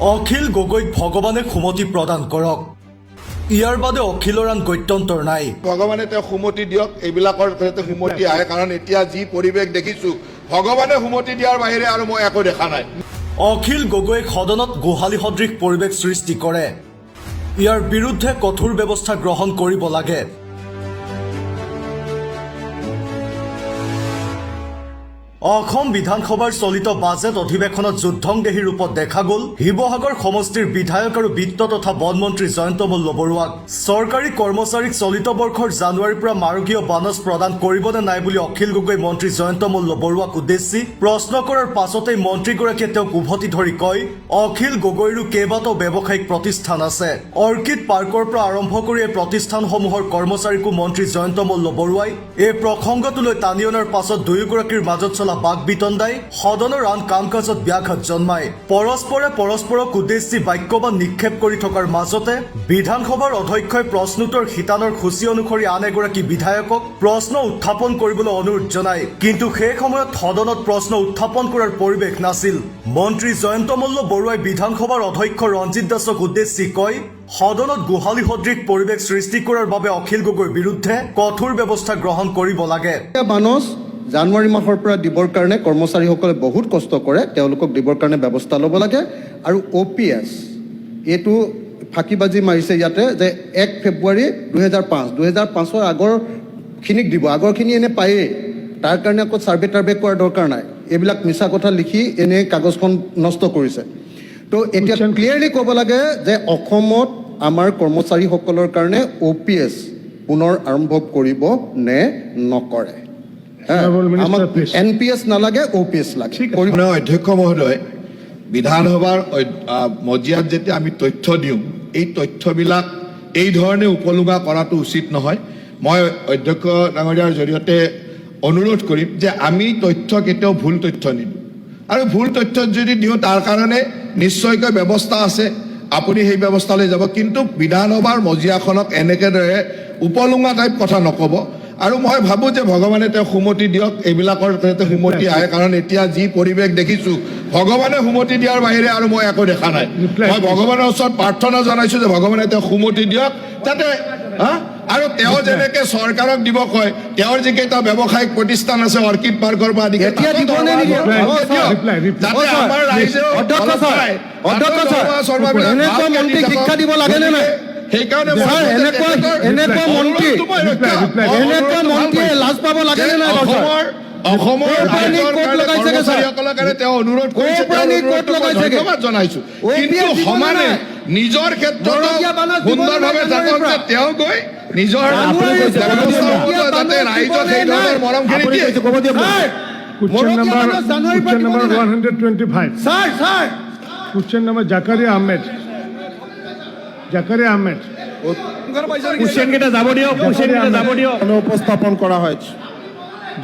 অখিল গগৈক ভগৱানে সুমতি প্ৰদান কৰক। ইয়াৰ বাদে অখিলৰ আন গত্যন্তৰ নাই। ভগৱানে তেওঁ সুমতি দিয়ক, এইবিলাকৰ যাতে সুমতি আহে, কাৰণ এতিয়া যি পৰিৱেশ দেখিছো ভগৱানে সুমতি দিয়াৰ বাহিৰে আৰু মই একো দেখা নাই। অখিল গগৈক সদনত গোহালি সদৃশ পৰিৱেশ সৃষ্টি কৰে। ইয়াৰ বিৰুদ্ধে কঠোৰ ব্যৱস্থা গ্ৰহণ কৰিব লাগে। অসম বিধানসভাৰ চলিত বাজেট অধিৱেশনত যুদ্ধংদেহী ৰূপত দেখা গ'ল শিৱসাগৰ সমষ্টিৰ বিধায়ক আৰু বিত্ত তথা বন মন্ত্ৰী জয়ন্ত মল্ল বৰুৱাক। চৰকাৰী কৰ্মচাৰীক চলিত বৰ্ষৰ জানুৱাৰীৰ পৰা মাৰুকীয় বানচ প্ৰদান কৰিবনে নাই বুলি অখিল গগৈ মন্ত্ৰী জয়ন্ত মল্ল বৰুৱাক উদ্দেশ্যি প্ৰশ্ন কৰাৰ পাছতেই মন্ত্ৰীগৰাকীয়ে তেওঁক উভতি ধৰি কয়, অখিল গগৈৰো কেইবাটাও ব্যৱসায়িক প্ৰতিষ্ঠান আছে। অৰ্কিড পাৰ্কৰ পৰা আৰম্ভ কৰি এই প্ৰতিষ্ঠানসমূহৰ কৰ্মচাৰীকো মন্ত্ৰী জয়ন্ত মল্ল বৰুৱাই এই প্ৰসংগটোলৈ টানি অনাৰ পাছত দুয়োগৰাকীৰ মাজত চলা বাক বিতণ্ডাই সদনৰ আন কাম কাজত ব্যাঘাত জন্মায়। পৰস্পৰক উদ্দেশ্যি বাক্যবান নিক্ষেপ কৰি থকাৰ মাজতে বিধানসভাৰ অধ্যক্ষই প্ৰশ্নোত্তৰ শিতানৰ সূচী অনুসৰি আন এগৰাকী বিধায়কক প্ৰশ্ন উত্থাপন কৰিবলৈ অনুৰোধ জনায়। কিন্তু সেই সময়ত সদনত প্ৰশ্ন উত্থাপন কৰাৰ পৰিৱেশ নাছিল। মন্ত্ৰী জয়ন্ত মল্ল বৰুৱাই বিধানসভাৰ অধ্যক্ষ ৰঞ্জিত দাসক উদ্দেশ্যি কয়, সদনত গোহালি সদৃশ পৰিৱেশ সৃষ্টি কৰাৰ বাবে অখিল গগৈৰ বিৰুদ্ধে কঠোৰ ব্যৱস্থা গ্ৰহণ কৰিব লাগে। জানুৱাৰী মাহৰ পৰা দিবৰ কাৰণে কৰ্মচাৰীসকলে বহুত কষ্ট কৰে, তেওঁলোকক দিবৰ কাৰণে ব্যৱস্থা ল'ব লাগে। আৰু OPS এইটো ফাঁকিবাজি মাৰিছে ইয়াতে যে 1 ফেব্ৰুৱাৰী 2005 আগৰখিনিক দিব, আগৰখিনি এনে পায়েই, তাৰ কাৰণে আকৌ ছাৰ্ভে টাৰ্ভে কৰাৰ দৰকাৰ নাই। এইবিলাক মিছা কথা লিখি এনে কাগজখন নষ্ট কৰিছে। তো এতিয়া ক্লিয়াৰলি ক'ব লাগে যে অসমত আমাৰ কৰ্মচাৰীসকলৰ কাৰণে OPS পুনৰ আৰম্ভ কৰিব নে নকৰে। NPS নালাগে, OPS লাগে। অধ্যক্ষ মহোদয়, বিধানসভাৰ মজিয়াত যেতিয়া আমি তথ্য দিওঁ, এই তথ্যবিলাক এই ধৰণে উপলুঙা কৰাটো উচিত নহয়। মই অধ্যক্ষ ডাঙৰীয়াৰ জৰিয়তে অনুৰোধ কৰিম যে আমি তথ্য কেতিয়াও ভুল তথ্য নিদিওঁ, আৰু ভুল তথ্য যদি দিওঁ তাৰ কাৰণে নিশ্চয়কৈ ব্যৱস্থা আছে, আপুনি সেই ব্যৱস্থালৈ যাব। কিন্তু বিধানসভাৰ মজিয়াখনক এনেকেদৰে উপলুঙা টাইপ কথা নক'ব। আৰু মই ভাবোঁ যে ভগৱানে তেওঁ সুমতি দিয়ক, এইবিলাকৰ যাতে সুমতি আহে, কাৰণ এতিয়া যি পৰিৱেশ দেখিছো ভগৱানে সুমতি দিয়াৰ বাহিৰে আৰু মই একো দেখা নাই। মই ভগৱানৰ ওচৰত প্ৰাৰ্থনা জনাইছো যে ভগৱানে তেওঁ সুমতি দিয়ক, যাতে আৰু তেওঁ যেনেকে চৰকাৰক দিব কয়, তেওঁৰ যিকেইটা ব্যৱসায়িক প্ৰতিষ্ঠান আছে অৰ্কিড পাৰ্কৰ পৰা আদি যাতে আমাৰ ৰাইজেও শিক্ষা দিব লাগে নে নাই? সেইকাৰণে এনেকুৱা মন্ত্ৰীয়ে লাজ পাব লাগে নে নাই? অসমৰ কৰ্মচাৰীসকলৰ কাৰণে তেওঁ অনুৰোধ কৰিছে, ধন্যবাদ জনাইছো। কিন্তু সমানে নিজৰ ক্ষেত্ৰত সুন্দৰভাৱে থাকক যে তেওঁ গৈ নিজৰ যাতে ৰাইজক সেই ধৰণৰ মৰমখিনি দিয়ে। Question number Zakaria Ahmed. উপস্থাপন কৰা হয়েছে।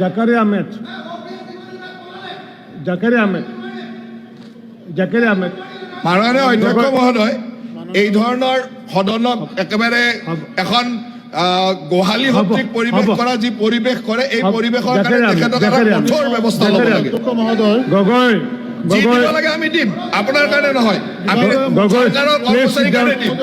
Zakaria Ahmed. মাননীয় অধ্যক্ষ মহোদয়, এই ধৰণৰ সদনক একেবাৰে এখন গোহালি সদৃশ পৰিৱেশ কৰা যি পৰিৱেশ কৰে, এই পৰিৱেশৰ কাৰণে তেখেতক কঠোৰ ব্যৱস্থা ল'ব লাগে। গগৈ যি দিব লাগে আমি দিম, আপোনাৰ কাৰণে নহয়, আমি চৰকাৰৰ কৰ্মচাৰীৰ কাৰণে দিম।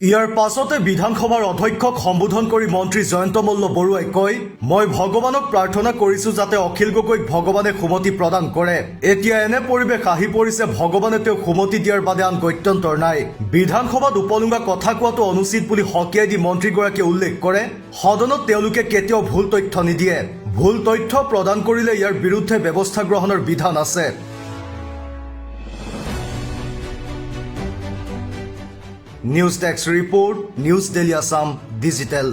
ইয়াৰ পাছতে বিধানসভাৰ অধ্যক্ষক সম্বোধন কৰি মন্ত্ৰী জয়ন্ত মল্ল বৰুৱাই কয়, মই ভগৱানক প্ৰাৰ্থনা কৰিছো যাতে অখিল গগৈক ভগৱানে সুমতি প্ৰদান কৰে। এতিয়া এনে পৰিৱেশ আহি পৰিছে, ভগৱানে তেওঁক সুমতি দিয়াৰ বাদে আন গত্যন্তৰ নাই। বিধানসভাত উপলুঙা কথা কোৱাটো অনুচিত বুলি সকীয়াই দি মন্ত্ৰীগৰাকীয়ে উল্লেখ কৰে, সদনত তেওঁলোকে কেতিয়াও ভুল তথ্য নিদিয়ে। ভুল তথ্য প্ৰদান কৰিলে ইয়াৰ বিৰুদ্ধে ব্যৱস্থা গ্ৰহণৰ বিধান আছে। News desk report, news daily Assam digital.